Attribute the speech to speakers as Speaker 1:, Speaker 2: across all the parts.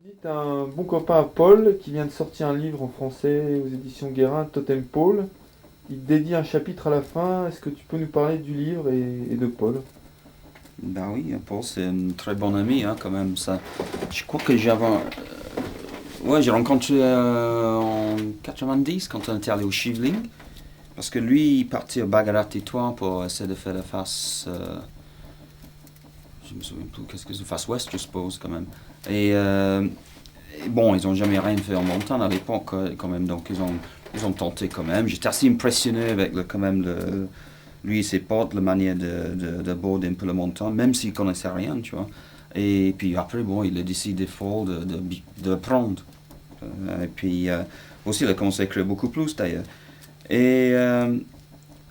Speaker 1: Tu as un bon copain à Paul qui vient de sortir un livre en français aux éditions Guérin, Totem Paul. Il te dédie un chapitre à la fin. Est-ce que tu peux nous parler du livre et de Paul?
Speaker 2: Ben oui, Paul, c'est un très bon ami, hein, quand même. Ça. Je crois que ouais, j'ai rencontré en 90 quand on était allé au Shivling. Parce que lui, il partait au Bagarat Tétouan pour essayer de faire la face. Je me souviens plus, qu'est-ce que c'est, face ouest, je suppose, quand même. Et bon, ils n'ont jamais rien fait en montagne à l'époque, quand même. Donc, ils ont tenté quand même. J'étais assez impressionné avec quand même lui et ses potes, la manière d'aborder un peu le montant, même s'il connaissait rien, tu vois. Et puis après, bon, il a décidé fort de prendre. Et puis aussi, il a commencé à écrire beaucoup plus d'ailleurs. Et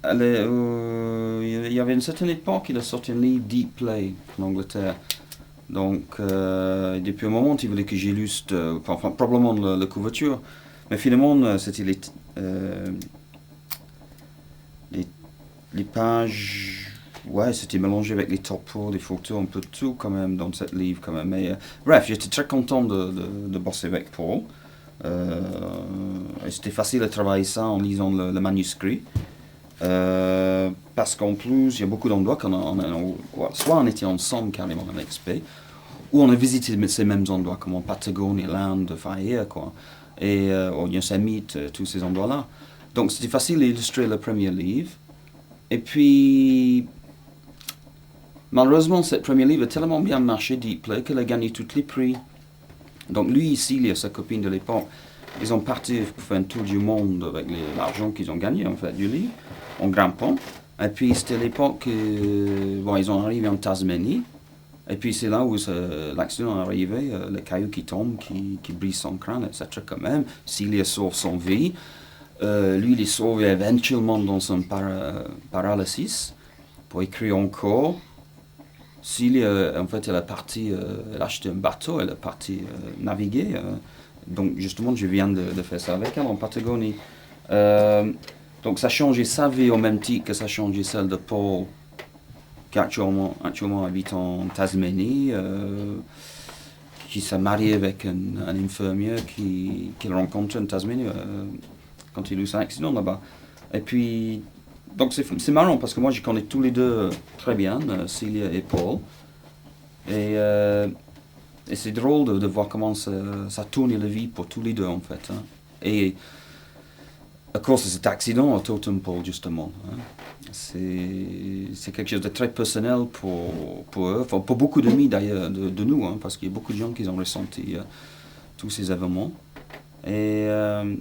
Speaker 2: il y avait une certaine époque, il a sorti un livre, Deep Play, en Angleterre. Donc, depuis un moment, il voulait que j'illustre, enfin, probablement la couverture. Mais finalement, c'était les les pages, ouais, c'était mélangé avec les topos, des photos, un peu de tout quand même dans cette livre quand même. Mais bref, j'étais très content de bosser avec Paul. Euh, et c'était facile de travailler ça en lisant le manuscrit. Parce qu'en plus, il y a beaucoup d'endroits soit on était ensemble carrément en XP, ou on a visité ces mêmes endroits comme en Patagonie, l'Inde, enfin ailleurs quoi. Et au Yosemite, tous ces endroits-là. Donc c'était facile d'illustrer le premier livre. Et puis, malheureusement, cette première livre a tellement bien marché, Deep Play, qu'elle a gagné tous les prix. Donc lui, ici, il et sa copine de l'époque, ils ont parti pour faire un tour du monde avec l'argent qu'ils ont gagné, en fait, du livre, en grimpant. Et puis, c'était l'époque, bon, ils ont arrivé en Tasmanie. Et puis, c'est là où l'accident est arrivé, le caillou qui tombe, qui brise son crâne, etc. quand même. Celia sauve son vie. Lui, il est sauvé éventuellement dans son paralysis pour écrire encore. S'il en fait, elle a acheté un bateau, elle est partie naviguer. Donc, justement, je viens de faire ça avec elle en Patagonie. Euh, donc, ça a changé sa vie au même titre que ça a changé celle de Paul, qui actuellement habite en Tasmanie, qui s'est marié avec un infirmier qu'il rencontre en Tasmanie quand il a eu son accident là-bas. Et puis, donc c'est marrant parce que moi je connais tous les deux très bien, Celia et Paul. Et, euh, et c'est drôle de voir comment ça tourne la vie pour tous les deux en fait, hein. Et à cause de cet accident à Totem Pole justement, hein, c'est quelque chose de très personnel pour eux, enfin, pour beaucoup d'amis d'ailleurs de nous, hein, parce qu'il y a beaucoup de gens qui ont ressenti tous ces événements. Et, euh,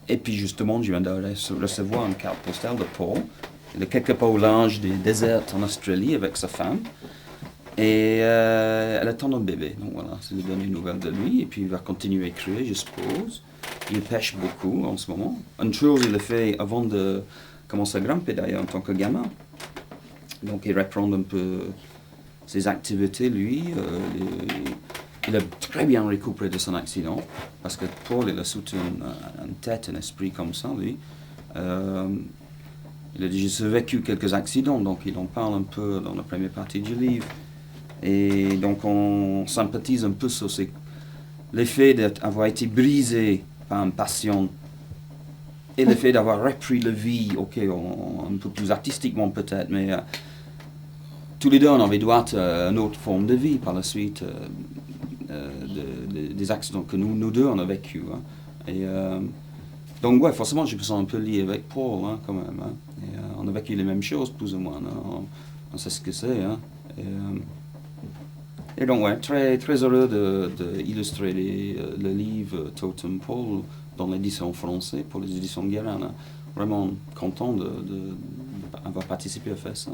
Speaker 2: et puis justement, je viens de recevoir une carte postale de Paul. Il est quelque part au large des déserts en Australie avec sa femme. Et elle attend un bébé. Donc voilà, c'est les dernières nouvelles de lui. Et puis il va continuer à écrire, je suppose. Il pêche beaucoup en ce moment. Une chose, il le fait avant de commencer à grimper d'ailleurs en tant que gamin. Donc il reprend un peu ses activités, lui. Il a très bien récupéré de son accident. Parce que Paul, il a surtout une tête, un esprit comme ça, lui. Euh, il a déjà vécu quelques accidents, donc il en parle un peu dans la première partie du livre. Et donc on sympathise un peu sur l'effet d'avoir été brisé par une passion et le fait d'avoir repris la vie, ok, un peu plus artistiquement peut-être, mais tous les deux on avait droit à une autre forme de vie par la suite des accidents que nous deux on a vécu, hein. Et donc ouais, forcément je me sens un peu lié avec Paul, hein, quand même, hein. Et, on a vécu les mêmes choses plus ou moins, hein. On sait ce que c'est, hein. Et donc, ouais, très, très heureux d'illustrer le livre Totem Pole dans l'édition française pour les éditions Guérin, hein. Vraiment content d'avoir participé à faire ça.